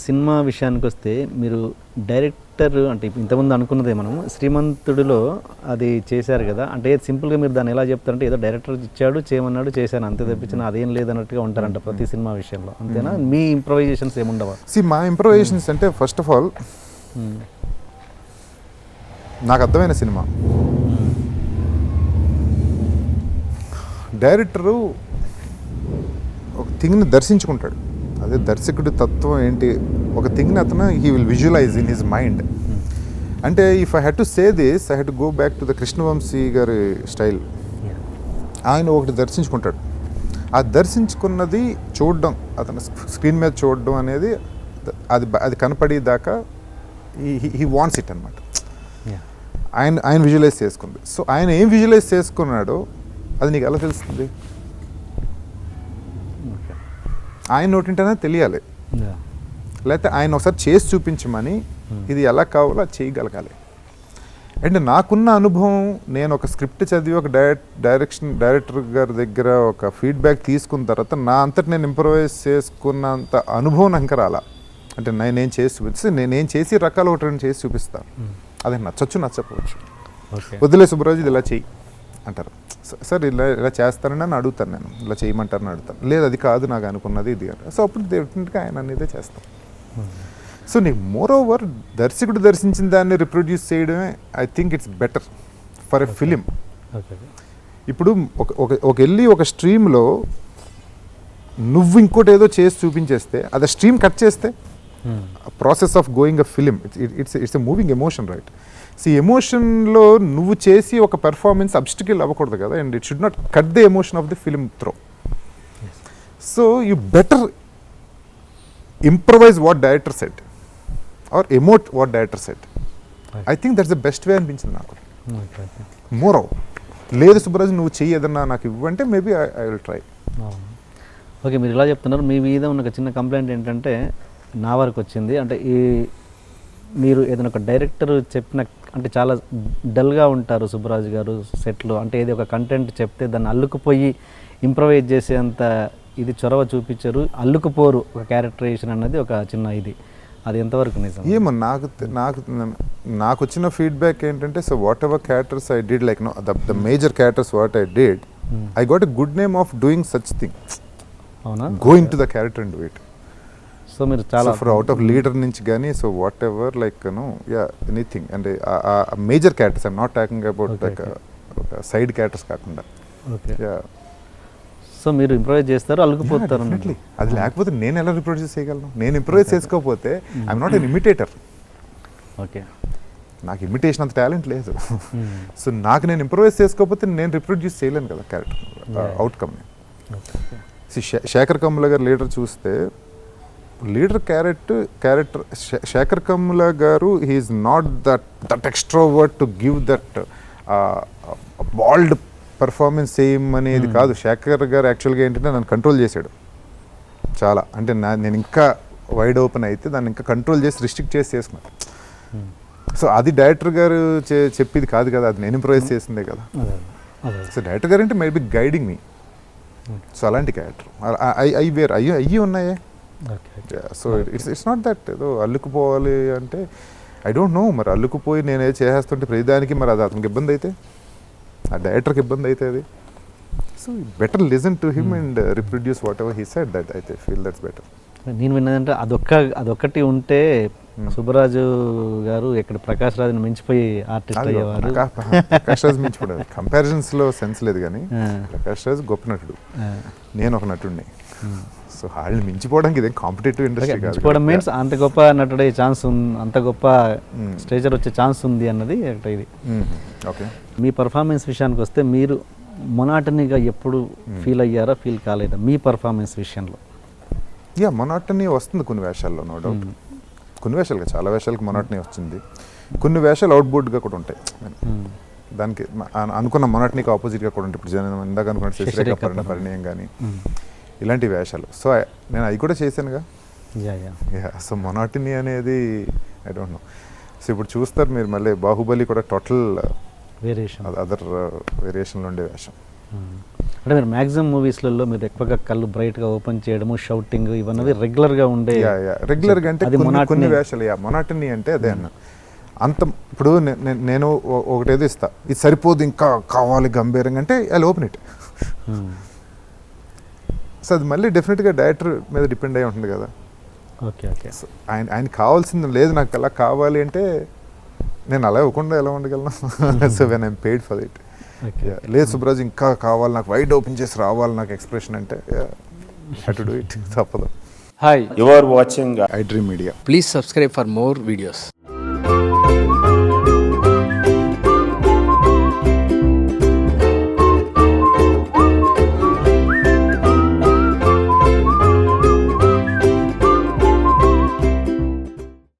Cinema విషయానికి వస్తే మీరు డైరెక్టర్ అంటే ఇంతకుముందు అనుకున్నదే మనం శ్రీమంతుడిలో అది చేశారు కదా, అంటే సింపుల్గా మీరు దాన్ని ఎలా చెప్తారంటే ఏదో డైరెక్టర్ ఇచ్చాడు చేయమన్నాడు చేశాను అంతే తప్పించిన అదేం లేదన్నట్టుగా ఉంటారంట ప్రతి సినిమా విషయంలో, అంతేనా? మీ ఇంప్రవైజేషన్స్ ఏముండవా? మా ఇంప్రవైజేషన్స్ అంటే ఫస్ట్ ఆఫ్ ఆల్ నాకు అర్థమైన సినిమా డైరెక్టరు ఒక థింగ్ని దర్శించుకుంటాడు. అదే దర్శకుడి తత్వం ఏంటి, ఒక థింగ్ని అతను he will visualize in his mind. అంటే if I had to say this I had to go back to the Krishna Vamsi గారి స్టైల్. ఆయన ఒకటి దర్శించుకుంటాడు, ఆ దర్శించుకున్నది చూడడం, అతను స్క్రీన్ మీద చూడడం అనేది అది కనపడేదాకా హీ వాంట్స్ ఇట్ అనమాట. ఆయన విజువలైజ్ చేసుకుంది. సో ఆయన ఏం విజువలైజ్ చేసుకున్నాడో అది నీకు ఎలా తెలుస్తుంది? ఆయన నోటింటనే తెలియాలి, లేకపోతే ఆయన ఒకసారి చేసి చూపించమని ఇది ఎలా కావాలో అది చేయగలగాలి. అండ్ నాకున్న అనుభవం, నేను ఒక స్క్రిప్ట్ చదివి ఒక డైరెక్టర్ గారి దగ్గర ఒక ఫీడ్బ్యాక్ తీసుకున్న తర్వాత నా అంతటి నేను ఇంప్రవైజ్ చేసుకున్నంత అనుభవం నాకు రాలా. అంటే నేను చేసి చూపిస్తే నేను చేసి రకాలు ఒకటి రెండు చేసి చూపిస్తాను, అది నచ్చచ్చు నచ్చకపోవచ్చు. వదిలే సుబ్బరాజు ఇది ఇలా చెయ్యి అంటారు, సార్ ఇలా చేస్తానని అని అడుగుతాను, నేను ఇలా చేయమంటారని అడుగుతాను, లేదు అది కాదు నాకు అనుకున్నది ఇది అంటే. సో అప్పుడు డెఫినెట్గా ఆయన అనేదే చేస్తాం. సో నీకు మోర్ ఓవర్ దర్శకుడు దర్శించిన దాన్ని రిప్రొడ్యూస్ చేయడమే I think it's better for a film. ఇప్పుడు ఒక వెళ్ళి ఒక స్ట్రీమ్లో నువ్వు ఇంకోటి ఏదో చేసి చూపించేస్తే అది స్ట్రీమ్ కట్ చేస్తే process of going a film it's a moving emotion, right? So ఎమోషన్లో నువ్వు చేసి ఒక పెర్ఫార్మెన్స్ అబ్స్టికల్ అవ్వకూడదు కదా, and it should not cut the emotion of the film through. So you better improvise what director set or emote what director set. I think that's the best way అనిపించింది నాకు. మోరో లేదు సుబ్బరాజు నువ్వు చెయ్యి ఏదన్నా నాకు ఇవ్వంటే maybe I will try. Okay, మీరు ఇలా చెప్తున్నారు. మీ మీద ఉన్న ఒక చిన్న కంప్లైంట్ ఏంటంటే నా వరకు వచ్చింది, అంటే మీరు ఏదైనా ఒక డైరెక్టర్ చెప్పిన అంటే చాలా డల్గా ఉంటారు సుబ్బరాజు గారు సెట్లో, అంటే ఏది ఒక కంటెంట్ చెప్తే దాన్ని అల్లుకుపోయి ఇంప్రవైజ్ చేసేంత ఇది చొరవ చూపించారు, అల్లుకుపోరు ఒక క్యారెక్టరైజేషన్ అన్నది ఒక చిన్న ఇది, అది ఎంతవరకు నిజం? ఏమో నాకు వచ్చిన ఫీడ్బ్యాక్ ఏంటంటే, so whatever characters I did, like no the major characters what I did, I got a good name of doing such thing. అవునా? Going to the character and do it. So మీరు చాలా ఫర్ అవుట్ ఆఫ్ లీడర్ నుంచి కానీ, so whatever like ya anything, అంటే major characters I'm not talking about like side characters కాకుండా. ఓకే, సో మీరు ఇంప్రూవైజ్ చేస్తారు, అల్లుకుపోతారు. అది లేకపోతే నేను ఎలా రిప్రొడ్యూస్ చేయగలను? నేను ఇంప్రూవైజ్ చేసుకోకపోతే I'm not an imitator. Okay, నాకు ఇమిటేషన్ అంత టాలెంట్ లేదు. సో నాకు నేను ఇంప్రూవైజ్ చేసుకోకపోతే నేను రిప్రొడ్యూస్ చేయలేను కదా క్యారెక్టర్ అవుట్కమ్ని. శేఖర్ కమ్ముల గారు లీడర్ చూస్తే, లీడర్ క్యారెక్టర్ శేఖర్ కమ్ముల గారు he's not that extrovert to give that bold performance చేయమనేది కాదు. శేఖర్ గారు యాక్చువల్గా ఏంటంటే నన్ను కంట్రోల్ చేశాడు చాలా, అంటే నేను ఇంకా వైడ్ ఓపెన్ అయితే దాన్ని ఇంకా కంట్రోల్ చేసి రిస్ట్రిక్ట్ చేసి చేసుకున్నాను. సో అది డైరెక్టర్ గారు చెప్పేది కాదు కదా, అది నేను ఇంప్రూవైజ్ చేసిందే కదా. సో డైరెక్టర్ గారు అంటే మేబీ గైడింగ్ మీ. సో అలాంటి క్యారెక్టర్ అయ్యి ఉన్నాయే. సో ఇట్స్ నాట్ దట్ ఏదో అల్లుకుపోవాలి అంటే, ఐ డోంట్ నో మరి అల్లుకుపోయి నేనే చేసేస్తుంటే ప్రతిదానికి మరి అది అతనికి ఇబ్బంది అయితే, ఆ డైరెక్టర్కి ఇబ్బంది అయితే అది. So better listen to him and reproduce what ever he said, that I feel that's better. నేను విన్నదంటే అదొక్కటి ఉంటే సుబ్బరాజు గారు ఇక్కడ ప్రకాష్ రాజుని మించిపోయి ఆర్టిస్ట్ అయ్యేవారు. ప్రకాష్ రాజు మించిపోయారు, కంపారిజన్స్లో సెన్స్ లేదు, కానీ ప్రకాష్ రాజు గొప్ప నటుడు, నేను ఒక నటుడిని. సో వాళ్ళని మించిపోవడానికి ఇదేం కాంపిటేటివ్ ఇండస్ట్రీ కాదు. మించిపోవడం మీన్స్ అంత గొప్ప నటుడే ఛాన్స్ ఉంది, అంత గొప్ప స్టేజర్ వచ్చే ఛాన్స్ ఉంది అన్నది ఒకటి ఇది. ఓకే, మీ పర్ఫార్మెన్స్ విషయానికి వస్తే మీరు మొనాటనీగా ఎప్పుడు ఫీల్ అయ్యారా, ఫీల్ కాలేదా మీ పర్ఫార్మెన్స్ విషయంలో? యా, మొనాటనీ వస్తుంది కొన్ని వేషాల్లో, నో డౌట్. కొన్ని వేషాలుగా చాలా వేషాలకు మొనాటనీ వచ్చింది, కొన్ని వేషాలు అవుట్బోర్డ్గా కూడా ఉంటాయి. దానికి అనుకున్న మొనాటనీకి ఆపోజిట్గా కూడా ఉంటాయి. ఇప్పుడు ఇందాక అనుకున్న శశిరేఖ పరిణయం కానీ ఇలాంటి వేషాలు. సో నేను అవి కూడా చేశానుగా. సో మొనాటనీ అనేది ఐ డోంట్ నో. సో ఇప్పుడు చూస్తారు మీరు మళ్ళీ బాహుబలి కూడా టోటల్ వేరియేషన్, అదర్ వేరియేషన్లో ఉండే వేషం. అంటే మీరు మ్యాక్సిమం మూవీస్లలో మీరు ఎక్కువగా కళ్ళు బ్రైట్గా ఓపెన్ చేయడము షౌటింగ్ ఇవన్నీ రెగ్యులర్గా ఉండే రెగ్యులర్గా అంటే అది కొన్ని monotony. వేషాలు మొనాటనీ అంటే అదే అన్న అంత ఇప్పుడు నేను ఒకటేదో ఇస్తా ఇది సరిపోదు ఇంకా కావాలి గంభీరంగా అంటే ఐ ఓపెన్ ఇట్. సో అది మళ్ళీ డెఫినెట్గా డైరెక్టర్ మీద డిపెండ్ అయి ఉంటుంది కదా. ఓకే ఓకే సో ఆయన కావాల్సింది లేదు నాకు అలా కావాలి అంటే నేను అలా ఇవ్వకుండా ఎలా ఉండగలను. So when I'm paid for it. లేదు సుబ్రాజ్ ఇంకా కావాలి నాకు వైడ్ ఓపెన్ చేసి రావాలి నాకు ఎక్స్ప్రెషన్ అంటే హ్యావ్ టు డూ ఇట్ తప్పదు. Hi, You are watching I Dream Media. please subscribe for more videos.